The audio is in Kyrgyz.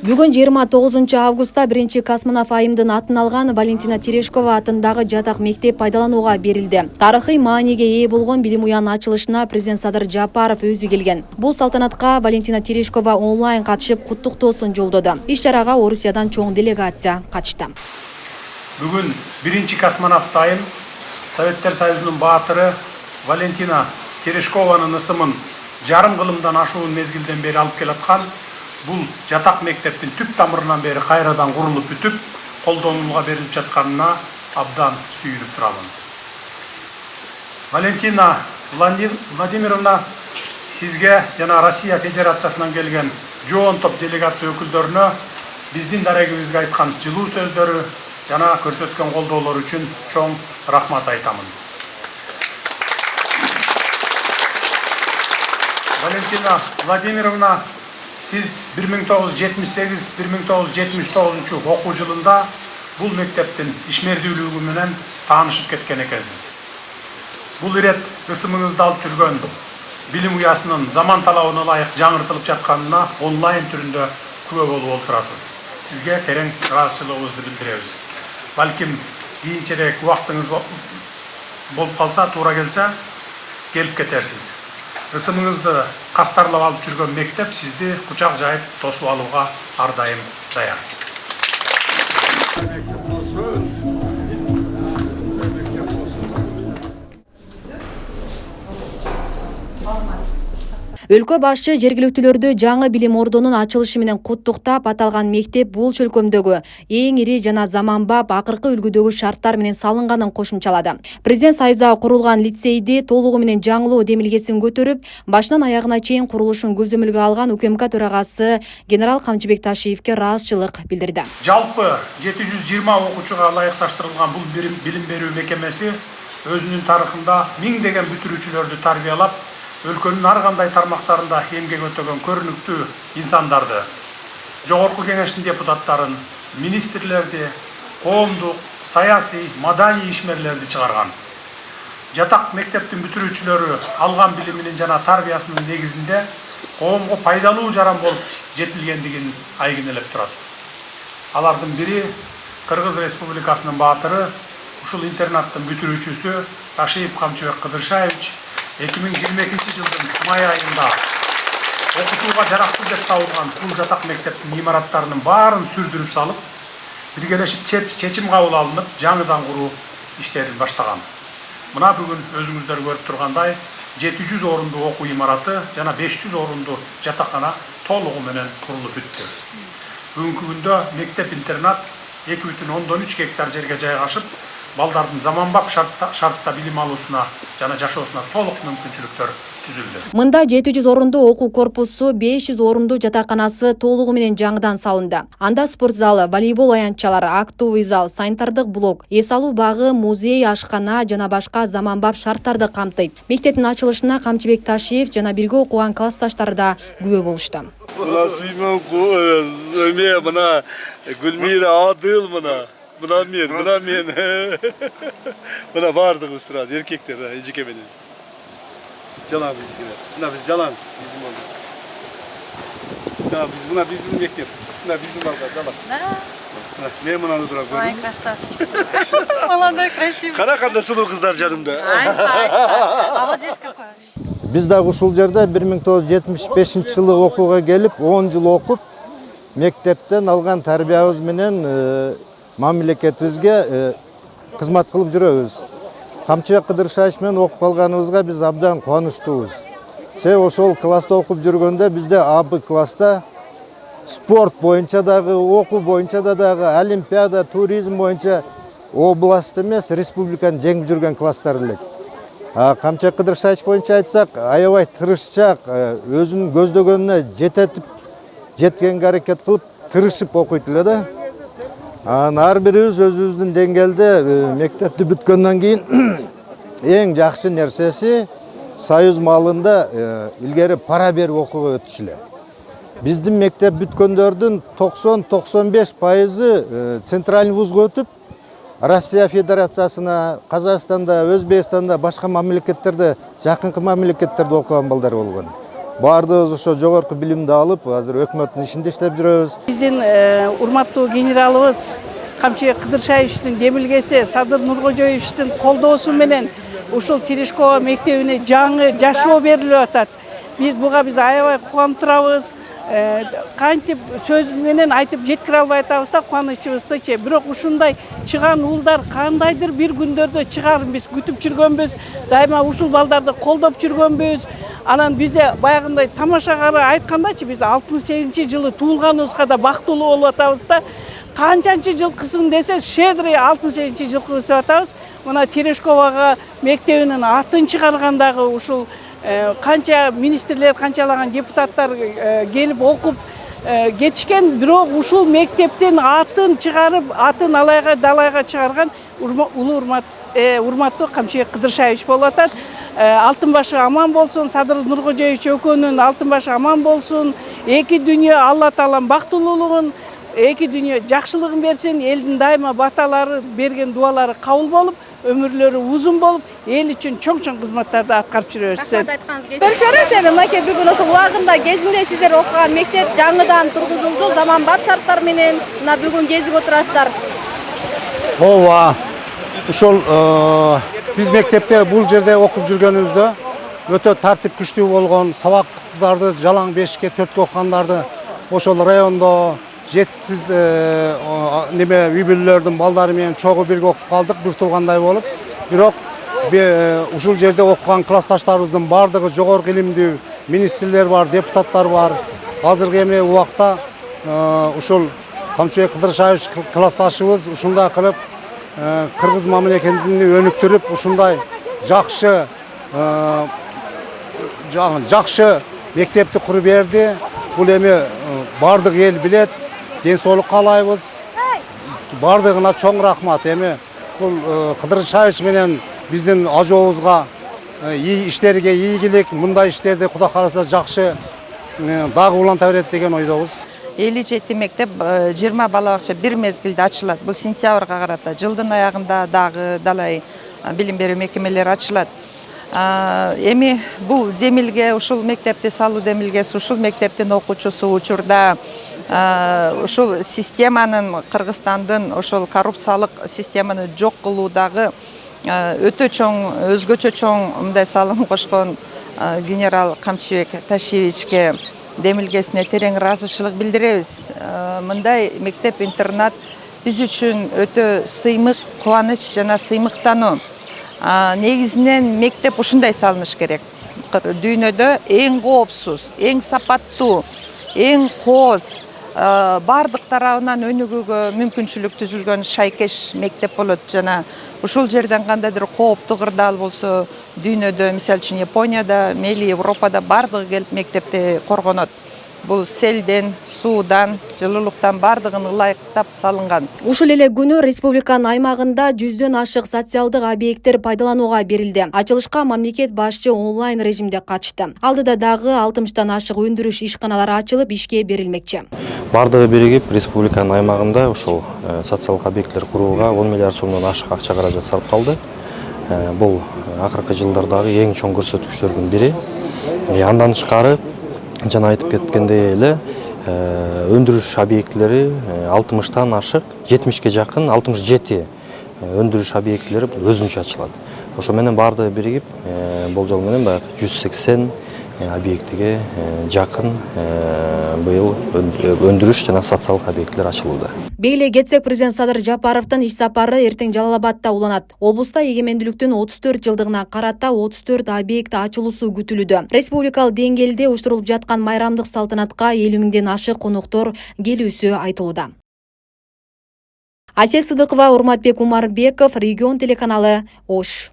Бүгін 29 августта 1 космонавт айымдын атын алған Валентина Терешкова атындағы жатақ мектеп пайдалануға берилди. Тарыхый мааниге ээ болгон билим уянын ачылышына президент Садыр Жапаров өзү келген. Бул салтанатка Валентина Терешкова онлайн катышып куттуктоосун жолдоду. Иш-чарага Орусиядан чоң делегация катышты. Бүгүн 1 космонавт айым Советтер Союзунун баатыры Валентина Терешкованын ысымын жарым кылымдан ашуун мезгилден бери алып келаткан бул жатак мектептин түп тамырынан бери кайрадан курулуп бүтүп, колдонууга берилип жатканына абдан сүйүнүп турабын. Валентина Владимировна, сизге жана Россия Федерациясынан келген жоон топ делегация өкүлдөрүнө биздин дарегибизге айткан жылуу сөздөрү жана көрсөткөн колдоолор үчүн чоң рахмат айтамын. Валентина Владимировна, сиз 1978-1979 окуу жылында бул мектептин ишмердүүлүгү менен таанышып кеткен экенсиз. Бул ирет ысымыңызды алып жүргөн билим уясынын заман талабына ылайык жаңыртылып жатканына онлайн түрүндө күбө болуп отурасыз. Сизге терең ыраазычылыгыбызды билдиребиз. Балким кийинчерээк убактыңыз болуп калса, туура келсе, келип кетерсиз. Ысымыңызды кастарлап алып жүргөн мектеп сизди кучак жайып тосуп алууга ар дайым даяр. Өлкө башчы жергиликтүүлөрдү жаңы билим ордунун ачылышы менен куттуктап, аталган мектеп бул чөлкөмдөгү эң ири жана заманбап акыркы үлгүдөгү шарттар менен салынганын кошумчалады. Президент Союзда курулган лицейди толугу менен жаңылоо демилгесин көтөрүп, башынан аягына чейин курулушун көзөмөлгө алган УКМК төрагасы генерал Камчыбек Ташиевке ыраазычылык билдирди. Жалпы 720 окуучуга ылайыкташтырылган бул билим берүү мекемеси өзүнүн тарыхында миңдеген бүтүрүүчүлөрдү тарбиялап, өлкөнүн ар кандай тармактарында эмгек өтөгөн көрүнүктүү инсандарды, жогорку кеңештин депутаттарын, министрлерди, коомдук, саясий, маданий ишмерлерди чыгарган. Жатак мектептин бүтүрүүчүлөрү алган билиминин жана тарбиясынын негизинде коомго пайдалуу жаран болуп жетилгендигин айгинелеп турат. Алардын бири Кыргыз Республикасынын баатыры, ушул интернаттын бүтүрүүчүсү Ташиев Камчыбек Кыдыршаевич 2022 жылдын май айында окутууга жараксыз деп табылган бул жатак мектептин имараттарынын баарын сүрдүрүп салып, биргелешип чечим кабыл алынып, жаңыдан куруу иштерин баштаган. Мына бүгүн өзүңүздөр көрүп тургандай 700 орунду окуу имараты жана 500 орунду жатакана толугу менен курулуп бүттү. Бүгүнкү күндө мектеп-интернат 2,3 гектар жерге жайгашып, балдардын заманбап шартта билим алуусуна жана жашоосуна толук мүмкүнчүлүктөр түзүлдү. Мында 700 орунду окуу корпусу, 500 орунду жатаканасы толугу менен жаңыдан салынды. Анда спорт залы, волейбол аянтчалары, актовый зал, санитардык блок, эс алуу багы, музей, ашкана жана башка заманбап шарттарды камтыйт. Мектептин ачылышына Камчыбек Ташиев жана бирге окуган классташтары да күбө болушту. Мына Сүймөн мына Гүлмира Адыл мына мен. Мына бардыгыбыз турат, эркектер, эжеке менен. Жалаң биздикилер. Мына биз жалаң биздин балдар. Мына биздин мектеп. Мына биздин балдар жалас. Мен мынаны турам көрдүм. Ой, красавчик. Молодой, красивый. Кара кандай сулуу кыздар жанымда. Молодец какой. Биз дагы ушул жерде 1975-жылы окууга келип, 10 жыл окуп, мектептен алган тарбиябыз менен мамлекетибизге кызмат кылып жүрөбүз. Камчыбек Кыдыршаевич менен окуп калганыбызга биз абдан кубанычтуубуз. Ошол класста окуп жүргөндө бизде АБ класста спорт боюнча дагы, окуу боюнча дагы, олимпиада, туризм боюнча область эмес, республиканы жеңип жүргөн класстар элек. Камчыбек Кыдыршаевич боюнча айтсак, аябай тырышчаак, өзүнүн көздөгөнүнө жеткенге аракет кылып, тырышып окуйт эле да. Ар бирибиз өзүбүздүн деңгээлде мектепти бүткөндөн кийин эң жакшы нерсеси Союз маалында илгери пара берип окууга өтүш эле. Биздин мектеп бүткөндөрдүн 90-95% центральный вузга өтүп, Россия Федерациясына, Казакстанда, Өзбекстанда, башка мамлекеттерде, жакынкы мамлекеттерде окуган балдар болгон. баардыгыбыз ошо жогорку билимди алып, азыр өкмөттүн ишинде иштеп жүрөбүз. Биздин урматтуу генералыбыз Камчыбек Кыдыршаевичтин демилгеси, Садыр Нуркожоевичтин колдоосу менен ушул Терешкова мектебине жаңы жашоо берилип атат. Биз аябай кубанып турабыз. Кантип сөз менен айтып жеткире албай атабыз да кубанычыбыздычы. Бирок ушундай чыган уулдар кандайдыр бир күндөрдө чыгарын биз күтүп жүргөнбүз. Дайыма ушул балдарды колдоп жүргөнбүз. Анан бизде баягындай тамашагары айткандачы, биз 68-жылы туулганыбызга да бактылуу болуп атабыз да. Канчанчы жылкысын десе, щедрый 68-жылкы деп атабыз. Мына Терешковага мектебинин атын чыгаргандагы ушул канча министрлер, канчалаган депутаттар келип окуп кетишкен, бирок ушул мектептин атын чыгарып, атын алайга далайга чыгарган улуу урматтуу Камчыбек Кыдыршаевич болуп атат. Алтын башы аман болсун, Садыр Нуркожоевич экөөнүн алтын башы аман болсун. Эки дүйнө Алла Таалам бактылуулугун, эки дүйнө жакшылыгын берсин, элдин дайыма баталары берген дуалары кабыл болуп, өмүрлөрү узун болуп, эл үчүн чоң кызматтарды аткарып жүрө берсин. Көрүшөрүз эми мынакей бүгүн ошо убагында кезинде сиздер окуган мектеп жаңыдан тургузулду, заманбап шарттар менен. Мына бүгүн кезип отурасыздар. Ооба. Ушул биз мектепте бул жерде окуп жүргөнүбүздө өтө тартип күчтүү болгон, сабактарды жалаң бешикке, төрткө окугандарды ошол райондо жетишсиз неме үй-бүлөлөрдүн балдары менен чогуу бирге окуп калдык, бир туугандай болуп. Бирок ушул жерде окуган классташтарыбыздын баардыгы жогорку илимдүү министрлер бар, депутаттар бар. Азыркы эми убакта ушул Камчыбек Кыдыршаевич классташыбыз ушундай кылып кыргыз мамлекетин өнүктүрүп, ушундай жакшы мектепти куруп берди. Бул эми бардык эл билет. Ден соолук каалайбыз. Бардыгына чоң рахмат. Эми бул Кыдыршаевич менен биздин ажообузга иштерге ийгилик, мындай иштерди Кудай кааласа жакшы дагы уланта берет деген ойдобуз. 57 мектеп 20 бала бакча бир мезгилде ачылат. Бул сентябрга карата жылдын аягында дагы далай билим берүү мекемелери ачылат. Эми бул демилге, ушул мектепти салуу демилгеси, ушул мектептин окуучусу учурда ушул системанын, Кыргызстандын ошол коррупциялык системаны жок кылуудагы өтө чоң, өзгөчө чоң мындай салым кошкон генерал Камчыбек Ташиевичке демилгесине терең ыраазычылык билдиребиз. Мындай мектеп-интернат биз үчүн өтө сыймык, кубаныч жана сыймыктануу. Негизинен мектеп ушундай салыныш керек. Дүйнөдө эң коопсуз, эң сапаттуу, эң кооз, бардык тарабынан өнүгүүгө мүмкүнчүлүк түзүлгөн шайкеш мектеп болот. Жана ушул жерден кандайдыр кооптуу кырдаал болсо, дүйнөдө, мисалы үчүн Японияда, мейли Европада бардыгы келип мектепти коргонот. Бул селден, суудан, жылуулуктан бардыгын ылайыктап салынган. Ушул эле күнү республиканын аймагында 100дөн ашык социалдык объекттер пайдаланууга берилди. Ачылышка мамлекет башчы онлайн режимде катышты. Алдыда дагы 60тан ашык өндүрүш ишканалары ачылып, ишке берилмекчи. Бардыгы биригип республиканын аймагында ушул социалдык объекттер курууга 10 миллиард сомдон ашык акча каражат сарпталды. Бул акыркы жылдардагы эң чоң көрсөткүчтөрдүн бири. Андан тышкары жана айтып кеткендей эле өндүрүш объекттери 60тан ашык, 70ке жакын, 67 өндүрүш объекттери өзүнчө ачылат. Ошо менен бардыгы биригип, болжол менен баягы 180 объектиге жакын быйыл өндүрүш жана социалдык объекттер ачылууда. Бейле кетсек, президент Садыр Жапаровдун иш сапары эртең Жалал Абадта уланат. Облуста эгемендүүлүктүн 34 жылдыгына карата 34 объект ачылуусу күтүлүүдө. Республикалык деңгээлде уюштурулуп жаткан майрамдык салтанатка 50 миңден ашык коноктор келүүсү айтылууда. Асия Сыдыкова, Урматбек Умарбеков, Регион телеканалы, Ош.